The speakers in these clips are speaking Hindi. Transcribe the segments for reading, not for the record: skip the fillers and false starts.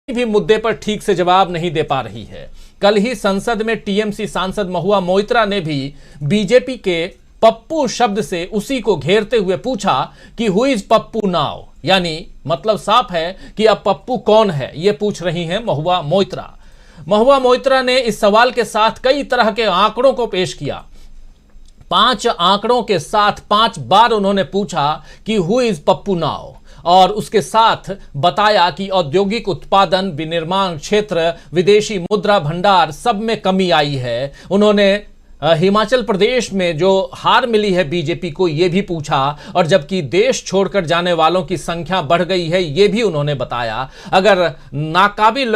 भी मुद्दे पर ठीक से जवाब नहीं दे पा रही है। कल ही संसद में टीएमसी सांसद महुआ मोइत्रा ने भी बीजेपी के पप्पू शब्द से उसी को घेरते हुए पूछा कि हु इज पप्पू नाउ, यानी मतलब साफ है कि अब पप्पू कौन है, यह पूछ रही हैं महुआ मोइत्रा। महुआ मोइत्रा ने इस सवाल के साथ कई तरह के आंकड़ों को पेश किया। 5 आंकड़ों के साथ 5 बार उन्होंने पूछा कि हु इज पप्पू नाउ, और उसके साथ बताया कि औद्योगिक उत्पादन, विनिर्माण क्षेत्र, विदेशी मुद्रा भंडार सब में कमी आई है। उन्होंने हिमाचल प्रदेश में जो हार मिली है बीजेपी को, यह भी पूछा, और जबकि देश छोड़कर जाने वालों की संख्या बढ़ गई है, यह भी उन्होंने बताया। अगर नाकाबिल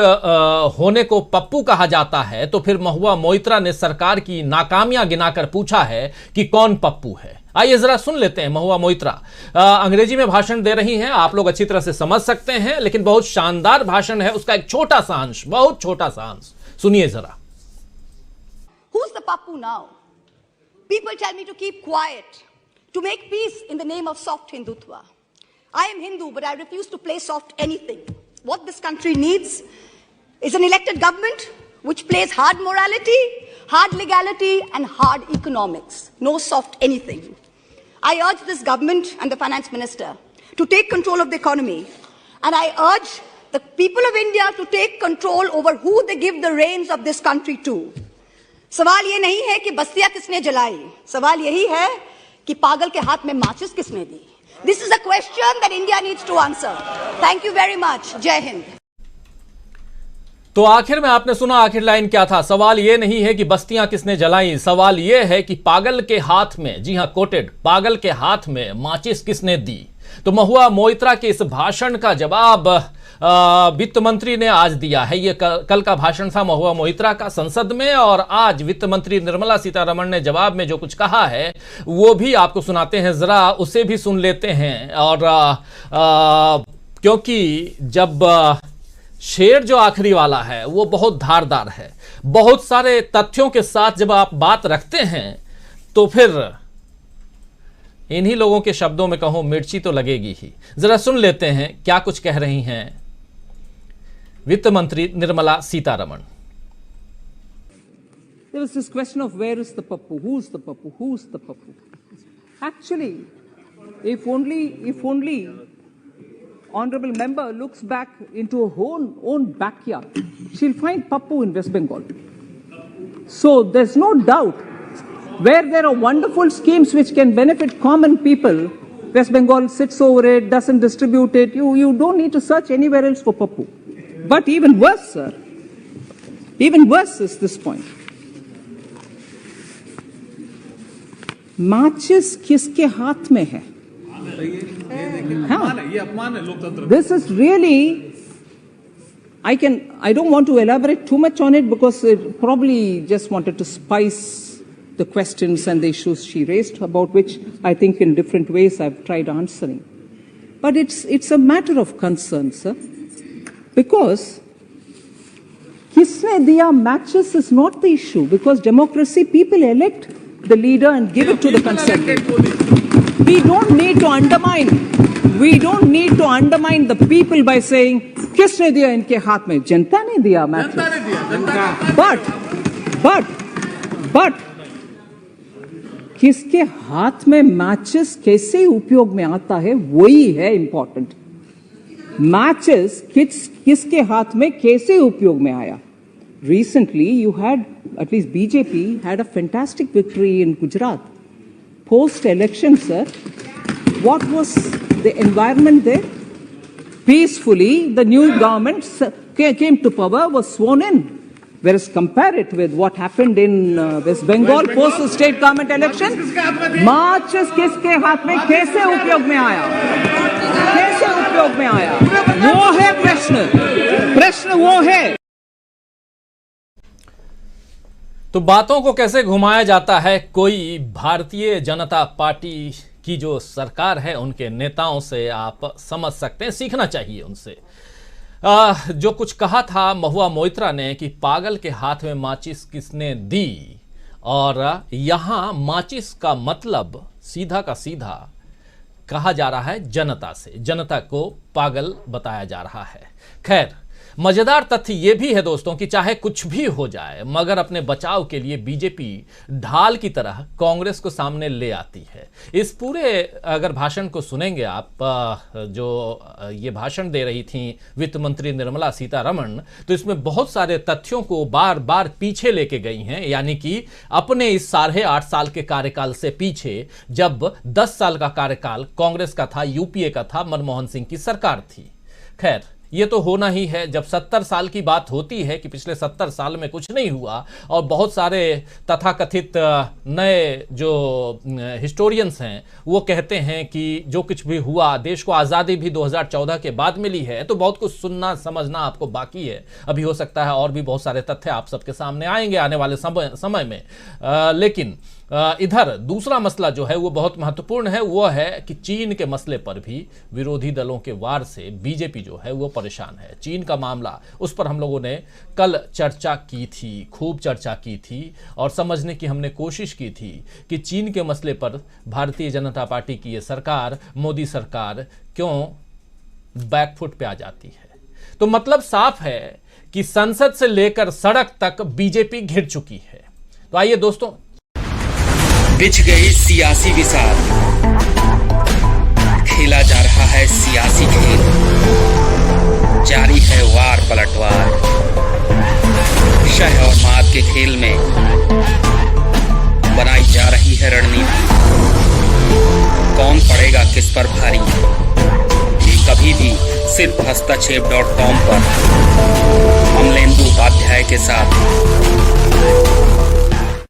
होने को पप्पू कहा जाता है तो फिर महुआ मोइत्रा ने सरकार की नाकामियां गिनाकर पूछा है कि कौन पप्पू है। आइए जरा सुन लेते हैं महुआ मोइत्रा। अंग्रेजी में भाषण दे रही हैं, आप लोग अच्छी तरह से समझ सकते हैं, लेकिन बहुत शानदार भाषण है, उसका एक छोटा सा अंश, बहुत छोटा सा अंश सुनिए जरा। Who's the Pappu now? People tell me to keep quiet, to make peace in the name of soft Hindutva. I am Hindu, but I refuse to play soft anything. What this country needs is an elected government which plays hard morality, hard legality, and hard economics. No soft anything. I urge this government and the finance minister to take control of the economy. And I urge the people of India to take control over who they give the reins of this country to. सवाल ये नहीं है कि बस्तियां किसने जलाई, सवाल यही है कि पागल के हाथ में माचिस किसने दी। This is a question that India needs to answer. Thank you very much. जय हिंद। तो आखिर में आपने सुना आखिर लाइन क्या था। सवाल यह नहीं है कि बस्तियां किसने जलाई, सवाल यह है कि पागल के हाथ में, जी हां कोटेड, पागल के हाथ में माचिस किसने दी। तो महुआ मोइत्रा के इस भाषण का जवाब वित्त मंत्री ने आज दिया है। यह कल का भाषण था महुआ मोइत्रा का संसद में, और आज वित्त मंत्री निर्मला सीतारमण ने जवाब में जो कुछ कहा है वो भी आपको सुनाते हैं, जरा उसे भी सुन लेते हैं। और क्योंकि जब शेर जो आखिरी वाला है वो बहुत धारदार है, बहुत सारे तथ्यों के साथ जब आप बात रखते हैं तो फिर इन्हीं लोगों के शब्दों में कहूं मिर्ची तो लगेगी ही। जरा सुन लेते हैं क्या कुछ कह रही हैं वित्त मंत्री Nirmala Sitharaman. There was this question of where is the Pappu, who's the Pappu, who's the Pappu. Actually, if only honorable member looks back into her own backyard, she'll find Pappu in West Bengal. So there's no doubt, where there are wonderful schemes which can benefit common people, West Bengal sits over it, doesn't distribute it. You don't need to search anywhere else for Pappu. But even worse, sir, even worse is this point. माचिस किसके हाथ में है? ये अपमान है लोकतंत्र। This is really, I don't want to elaborate too much on it because it probably just wanted to spice the questions and the issues she raised, about which I think in different ways I've tried answering. But it's a matter of concern, sir, because kisne diya matches is not the issue, because democracy, people elect the leader and give it to the concerned. We don't need to undermine the people by saying kisne diya inke haath mein, जनता ने दिया matches. But किसके हाथ में मैचेस कैसे उपयोग में आता है वही है इंपॉर्टेंट। मैचेस किसके हाथ में कैसे उपयोग में आया। Recently you had, at least BJP had a fantastic victory in Gujarat. Post election sir, what was the environment there? Peacefully the new government came to power, was sworn in. Whereas compare it with what happened in West Bengal post the state government election, माचिस किसके हाथ में कैसे उपयोग में आया, कैसे उपयोग में आया, वो है प्रश्न वो है। तो बातों को कैसे घुमाया जाता है, कोई भारतीय जनता पार्टी की जो सरकार है उनके नेताओं से आप समझ सकते हैं, सीखना चाहिए उनसे। जो कुछ कहा था महुआ मोइत्रा ने कि पागल के हाथ में माचिस किसने दी, और यहां माचिस का मतलब सीधा का सीधा कहा जा रहा है जनता से, जनता को पागल बताया जा रहा है। खैर, मजेदार तथ्य यह भी है दोस्तों कि चाहे कुछ भी हो जाए, मगर अपने बचाव के लिए बीजेपी ढाल की तरह कांग्रेस को सामने ले आती है। इस पूरे अगर भाषण को सुनेंगे आप, जो ये भाषण दे रही थी वित्त मंत्री निर्मला सीतारमण, तो इसमें बहुत सारे तथ्यों को बार बार पीछे लेके गई हैं, यानी कि अपने इस 8.5 साल के कार्यकाल से पीछे, जब 10 साल का कार्यकाल कांग्रेस का था, यूपीए का था, मनमोहन सिंह की सरकार थी। खैर, ये तो होना ही है जब 70 साल की बात होती है कि पिछले 70 साल में कुछ नहीं हुआ, और बहुत सारे तथाकथित नए जो हिस्टोरियंस हैं वो कहते हैं कि जो कुछ भी हुआ, देश को आज़ादी भी 2014 के बाद मिली है, तो बहुत कुछ सुनना समझना आपको बाकी है। अभी हो सकता है और भी बहुत सारे तथ्य आप सबके सामने आएंगे आने वाले समय में, लेकिन इधर दूसरा मसला जो है वो बहुत महत्वपूर्ण है। वो है कि चीन के मसले पर भी विरोधी दलों के वार से बीजेपी जो है वो परेशान है। चीन का मामला, उस पर हम लोगों ने कल चर्चा की थी, खूब चर्चा की थी, और समझने की हमने कोशिश की थी कि चीन के मसले पर भारतीय जनता पार्टी की ये सरकार, मोदी सरकार, क्यों बैकफुट पे आ जाती है। तो मतलब साफ है कि संसद से लेकर सड़क तक बीजेपी घिर चुकी है। तो आइए दोस्तों, बिछ गई सियासी विसार, खेला जा रहा है सियासी खेल, जारी है वार पलटवार, शह और मात के खेल में बनाई जा रही है रणनीति। कौन पड़ेगा किस पर भारी, ये कभी भी सिर्फ hastachep.com पर अमलेंदु उपाध्याय के साथ